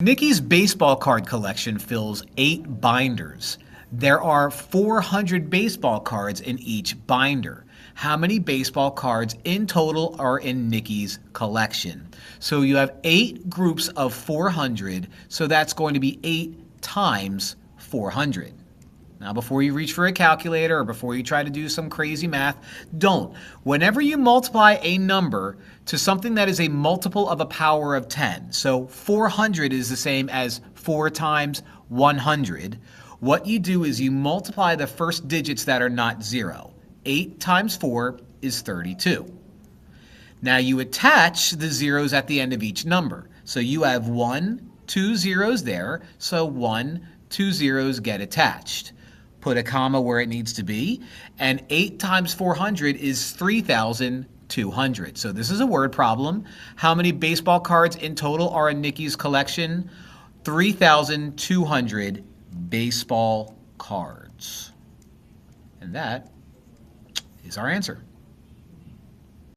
Nikki's baseball card collection fills 8 binders. There are 400 baseball cards in each binder. How many baseball cards in total are in Nikki's collection? So you have 8 groups of 400, so that's going to be 8 times 400. Now, before you reach for a calculator or before you try to do some crazy math, don't. Whenever you multiply a number to something that is a multiple of a power of 10, so 400 is the same as 4 times 100, what you do is you multiply the first digits that are not 0. 8 times 4 is 32. Now you attach the zeros at the end of each number. So you have 1, 2 zeros there, so 1, 2 zeros get attached. Put a comma where it needs to be, and 8 times 400 is 3,200. So this is a word problem. How many baseball cards in total are in Nikki's collection? 3,200 baseball cards. And that is our answer.